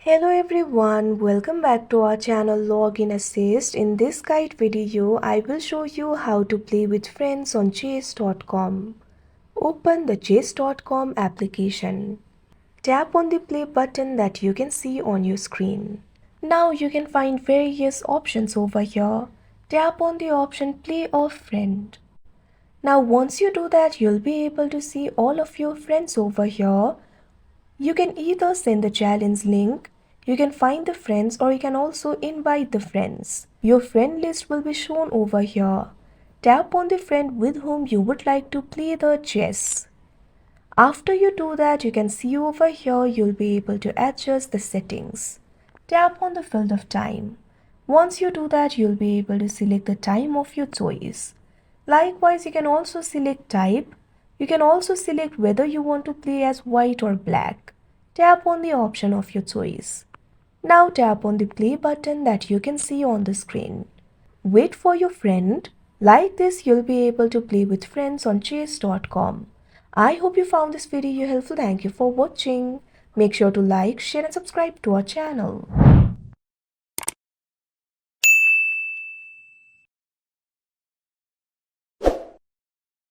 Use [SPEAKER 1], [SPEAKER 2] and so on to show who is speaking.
[SPEAKER 1] Hello everyone, welcome back to our channel Login Assist. In this guide video, I will show you how to play with friends on chess.com. Open the chess.com application. Tap on the play button that you can see on your screen. Now you can find various options over here. Tap on the option play or friend. Now once you do that, you'll be able to see all of your friends over here. You can either send the challenge link, you can find the friends, or you can also invite the friends. Your friend list will be shown over here. Tap on the friend with whom you would like to play the chess. After you do that, you can see over here you'll be able to adjust the settings. Tap on the field of time. Once you do that, you'll be able to select the time of your choice. Likewise, you can also select type. You can also select whether you want to play as white or black. Tap on the option of your choice. Now tap on the play button that you can see on the screen. Wait for your friend. Like this, you'll be able to play with friends on chess.com. I hope you found this video helpful. Thank you for watching. Make sure to like, share and subscribe to our channel.